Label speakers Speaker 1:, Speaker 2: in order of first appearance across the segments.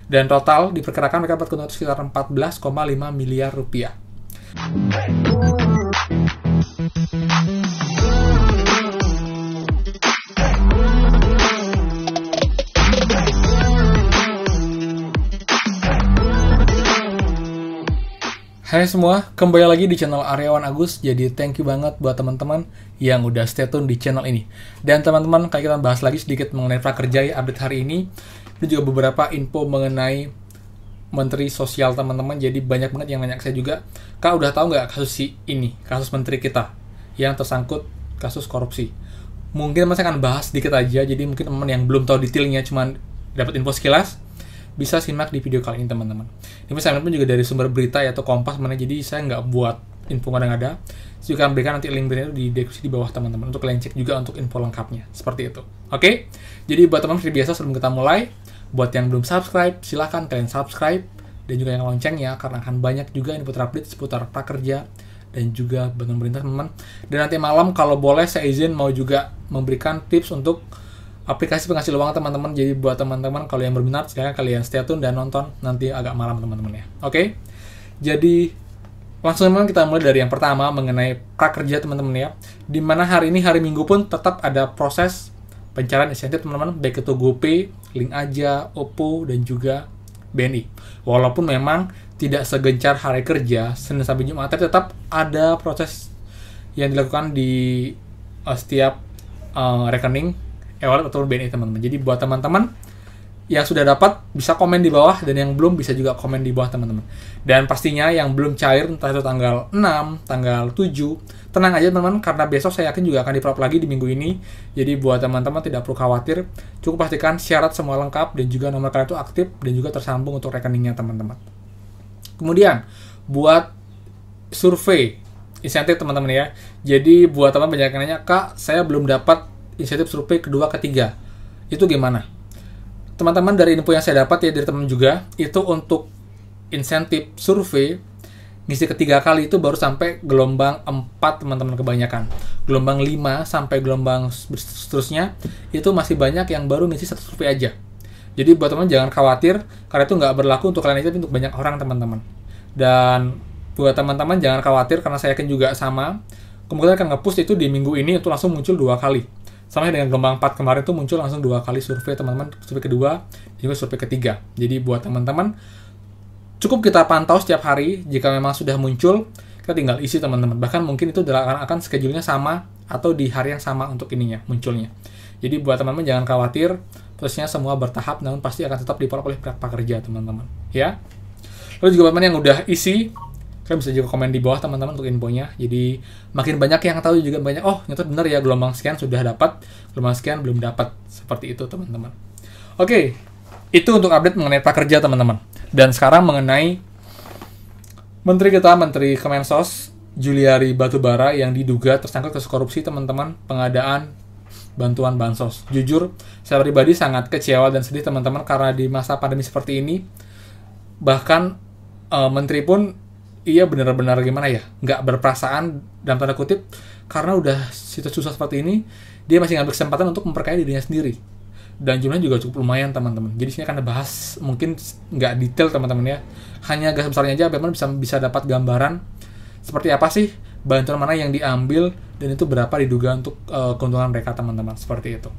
Speaker 1: Dan total diperkirakan mereka dapat keuntungan sekitar 14,5 miliar rupiah. Hai semua, kembali lagi di channel Aryawan Agus. Jadi thank you banget buat teman-teman yang udah stay tune di channel ini. Dan teman-teman, kayak kita bahas lagi sedikit mengenai prakerja update hari ini. Ini juga beberapa info mengenai Menteri Sosial teman-teman. Jadi banyak banget yang nanya ke saya juga, Kak udah tahu nggak kasus kasus menteri kita yang tersangkut kasus korupsi? Mungkin saya akan bahas sedikit aja. Jadi mungkin teman-teman yang belum tahu detailnya, cuman dapat info sekilas, bisa simak di video kali ini teman-teman. Ini saya pun juga dari sumber berita yaitu Kompas, mana jadi saya nggak buat info ngada-ngada. Saya juga berikan nanti link beritanya di deskripsi di bawah teman-teman untuk kalian cek juga untuk info lengkapnya seperti itu. Oke? Jadi buat teman-teman seperti biasa sebelum kita mulai, buat yang belum subscribe silahkan kalian subscribe dan juga yang loncengnya karena akan banyak juga info terupdate seputar prakerja dan juga bantuan pemerintah teman-teman. Dan nanti malam kalau boleh saya izin mau juga memberikan tips untuk aplikasi penghasil uang teman-teman. Jadi buat teman-teman kalau yang berminat silahkan kalian stay tune dan nonton nanti agak malam teman-teman ya. Oke? Jadi langsung teman-teman kita mulai dari yang pertama mengenai prakerja teman-teman ya. Dimana hari ini hari Minggu pun tetap ada proses pencairan insentif teman-teman, baik itu GoPay, Link Aja, Oppo dan juga BNI. Walaupun memang tidak segencar hari kerja Senin sampai Jumat, tapi tetap ada proses yang dilakukan di setiap rekening e-wallet atau BNI teman-teman. Jadi buat teman-teman yang sudah dapat bisa komen di bawah dan yang belum bisa juga komen di bawah teman-teman. Dan pastinya yang belum cair entah itu tanggal 6, tanggal 7, tenang aja teman-teman karena besok saya yakin juga akan di-prop lagi di minggu ini. Jadi buat teman-teman tidak perlu khawatir, cukup pastikan syarat semua lengkap dan juga nomor kalian itu aktif dan juga tersambung untuk rekeningnya teman-teman. Kemudian buat survei insentif teman-teman ya. Jadi buat teman banyak yang nanya, Kak saya belum dapat insentif survei kedua ketiga, itu gimana? Teman-teman dari info yang saya dapat ya dari teman juga, itu untuk insentif survei ngisi ketiga kali itu baru sampai gelombang 4 teman-teman kebanyakan. Gelombang 5 sampai gelombang seterusnya itu masih banyak yang baru ngisi satu survei aja. Jadi buat teman jangan khawatir karena itu nggak berlaku untuk kalian, itu untuk banyak orang teman-teman. Dan buat teman-teman jangan khawatir karena saya yakin juga sama, kemungkinan akan nge-push itu di minggu ini itu langsung muncul 2 kali. Sama dengan gelombang 4 kemarin tuh muncul langsung 2 kali survei teman-teman, survei kedua dan juga survei ketiga. Jadi buat teman-teman cukup kita pantau setiap hari, jika memang sudah muncul kita tinggal isi teman-teman. Bahkan mungkin itu akan schedule-nya sama atau di hari yang sama untuk ininya munculnya. Jadi buat teman-teman jangan khawatir, prosesnya semua bertahap namun pasti akan tetap di-follow oleh pihak pekerja teman-teman ya. Lalu juga teman-teman yang udah isi, kalian bisa juga komen di bawah teman-teman untuk infonya. Jadi makin banyak yang tahu juga banyak, oh ternyata benar ya gelombang sekian sudah dapat, gelombang sekian belum dapat. Seperti itu teman-teman. Oke, itu untuk update mengenai prakerja teman-teman. Dan sekarang mengenai Menteri Kemensos Juliari Batubara yang diduga tersangkut kasus korupsi teman-teman, pengadaan bantuan bansos. Jujur, saya pribadi sangat kecewa dan sedih teman-teman karena di masa pandemi seperti ini bahkan menteri pun iya benar-benar gimana ya, nggak berperasaan dalam tanda kutip, karena udah situasi susah seperti ini, dia masih ngambil kesempatan untuk memperkaya dirinya sendiri. Dan jumlahnya juga cukup lumayan teman-teman. Jadi sini akan bahas mungkin nggak detail teman-teman ya, hanya garis besarnya aja, bagaimana bisa dapat gambaran seperti apa sih bantuan mana yang diambil dan itu berapa diduga untuk keuntungan mereka teman-teman, seperti itu.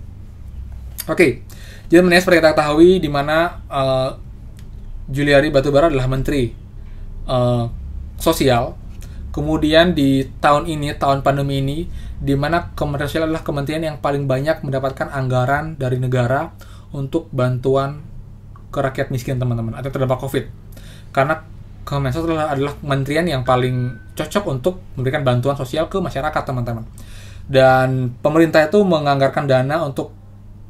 Speaker 1: Oke, jadi teman-teman seperti kita ketahui di mana Juliari Batubara adalah Menteri Sosial. Kemudian di tahun ini, tahun pandemi ini, di mana Kementerian Sosial adalah kementerian yang paling banyak mendapatkan anggaran dari negara untuk bantuan ke rakyat miskin teman-teman atau terdampak COVID. Karena Kemensos adalah kementerian yang paling cocok untuk memberikan bantuan sosial ke masyarakat teman-teman. Dan pemerintah itu menganggarkan dana untuk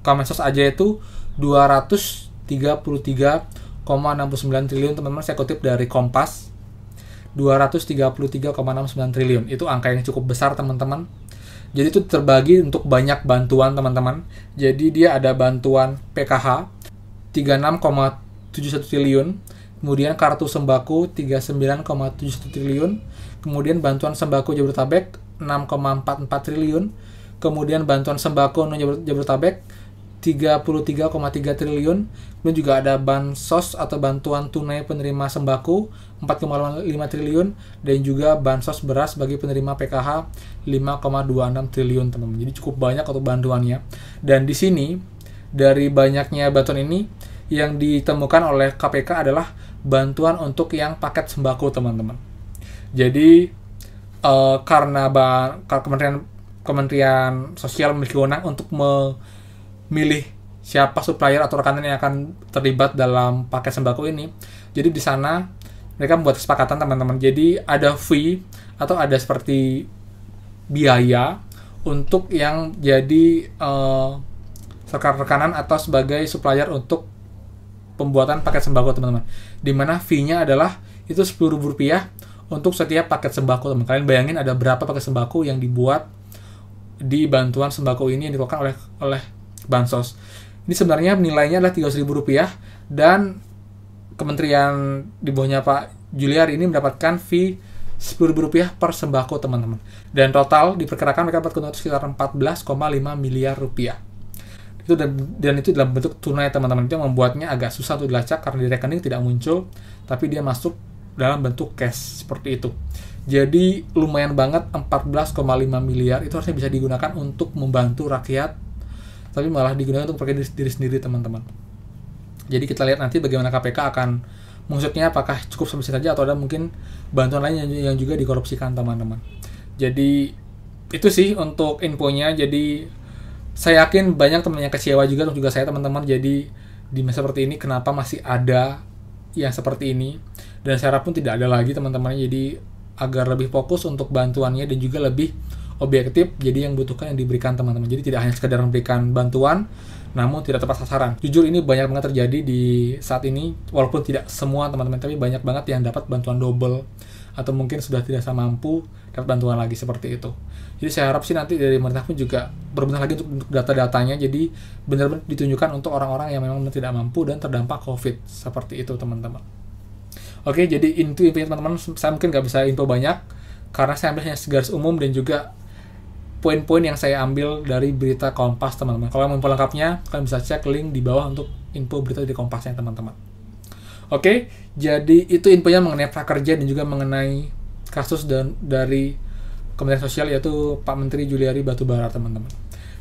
Speaker 1: Kemensos aja itu 233,69 triliun teman-teman, saya kutip dari Kompas. 233,69 triliun. Itu angka yang cukup besar teman-teman. Jadi itu terbagi untuk banyak bantuan teman-teman. Jadi dia ada bantuan PKH 36,71 triliun, kemudian kartu sembako 39,71 triliun, kemudian bantuan sembako Jabodetabek 6,44 triliun, kemudian bantuan sembako non Jabodetabek 33,3 triliun. Kemudian juga ada bansos atau bantuan tunai penerima sembako 4,5 triliun, dan juga bansos beras bagi penerima PKH 5,26 triliun, teman-teman. Jadi cukup banyak untuk bantuannya. Dan di sini dari banyaknya bantuan ini yang ditemukan oleh KPK adalah bantuan untuk yang paket sembako, teman-teman. Jadi karena Kementerian Sosial memiliki wewenang untuk memilih siapa supplier atau rekanan yang akan terlibat dalam paket sembako ini. Jadi di sana mereka membuat kesepakatan, teman-teman. Jadi ada fee atau ada seperti biaya untuk yang jadi rekanan atau sebagai supplier untuk pembuatan paket sembako, teman-teman. Dimana fee-nya adalah itu Rp10.000 untuk setiap paket sembako, teman. Kalian bayangin ada berapa paket sembako yang dibuat di bantuan sembako ini yang dilakukan oleh bansos. Ini sebenarnya nilainya adalah Rp300.000, dan kementerian di bawahnya Pak Juliari ini mendapatkan fee Rp10.000 per sembako, teman-teman. Dan total diperkirakan mereka dapat keuntungan sekitar Rp14,5 miliar. Itu dan itu dalam bentuk tunai, teman-teman. Itu yang membuatnya agak susah untuk dilacak karena di rekening tidak muncul, tapi dia masuk dalam bentuk cash seperti itu. Jadi lumayan banget, 14,5 miliar itu harusnya bisa digunakan untuk membantu rakyat, tapi malah digunakan untuk pakai diri sendiri, teman-teman. Jadi kita lihat nanti bagaimana KPK akan mengusutnya, apakah cukup sampai saja atau ada mungkin bantuan lain yang juga dikorupsikan, teman-teman. Jadi itu sih untuk infonya. Jadi saya yakin banyak teman yang kecewa juga, dan juga saya, teman-teman. Jadi di masa seperti ini kenapa masih ada yang seperti ini, dan saya harap pun tidak ada lagi, teman-teman. Jadi agar lebih fokus untuk bantuannya dan juga lebih objektif, jadi yang butuhkan yang diberikan, teman-teman. Jadi tidak hanya sekedar memberikan bantuan namun tidak tepat sasaran. Jujur ini banyak banget terjadi di saat ini, walaupun tidak semua, teman-teman, tapi banyak banget yang dapat bantuan double atau mungkin sudah tidak mampu dapat bantuan lagi seperti itu. Jadi saya harap sih nanti dari pemerintah pun juga berbenah lagi untuk data-datanya, jadi benar-benar ditunjukkan untuk orang-orang yang memang tidak mampu dan terdampak COVID seperti itu, teman-teman. Oke, jadi intinya, teman-teman, saya mungkin nggak bisa info banyak karena saya ambil hanya segaris umum dan juga poin-poin yang saya ambil dari berita Kompas, teman-teman. Kalau mau info lengkapnya, kalian bisa cek link di bawah untuk info berita dari Kompasnya, teman-teman. Oke, jadi itu infonya mengenai prakerja dan juga mengenai kasus dari Kementerian Sosial, yaitu Pak Menteri Juliari Batubara, teman-teman.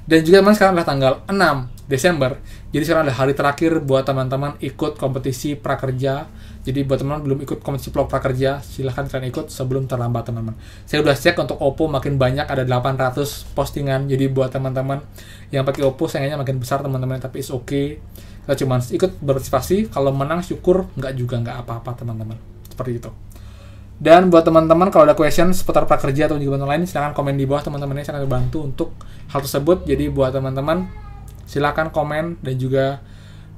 Speaker 1: Dan juga teman, sekarang adalah tanggal 6 Desember. Jadi sekarang adalah hari terakhir buat teman-teman ikut kompetisi prakerja. Jadi buat teman-teman belum ikut kompetisi vlog prakerja, silahkan kalian ikut sebelum terlambat, teman-teman. Saya udah cek untuk Oppo makin banyak, ada 800 postingan. Jadi buat teman-teman yang pakai Oppo sayangnya makin besar, teman-teman, tapi it's okay. Kita cuma ikut berpartisipasi, kalau menang syukur, nggak juga nggak apa-apa, teman-teman. Seperti itu. Dan buat teman-teman kalau ada question seputar prakerja atau juga bantuan lain, silahkan komen di bawah, teman-teman. Saya akan bantu untuk hal tersebut. Jadi buat teman-teman silahkan komen, dan juga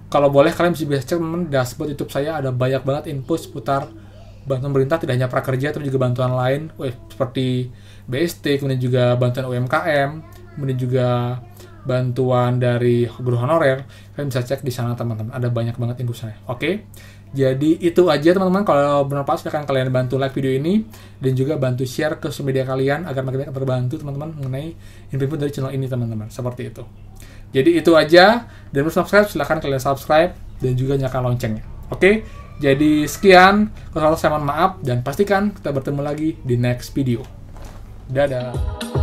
Speaker 1: kalau boleh kalian bisa cek, teman-teman, dashboard YouTube saya ada banyak banget info seputar bantuan pemerintah, tidak hanya prakerja tapi juga bantuan lain seperti BST, kemudian juga bantuan UMKM, kemudian juga bantuan dari guru honorer. Kalian bisa cek di sana, teman-teman. Ada banyak banget info saya. Oke. Jadi itu aja, teman-teman. Kalau bermanfaat silahkan kalian bantu like video ini dan juga bantu share ke sosial media kalian agar makin banyak terbantu, teman-teman, mengenai info dari channel ini, teman-teman. Seperti itu. Jadi itu aja. Dan belum subscribe, silahkan kalian subscribe dan juga nyalakan loncengnya. Oke. Jadi sekian. Kalau salah saya mohon maaf, dan pastikan kita bertemu lagi di next video. Dadah.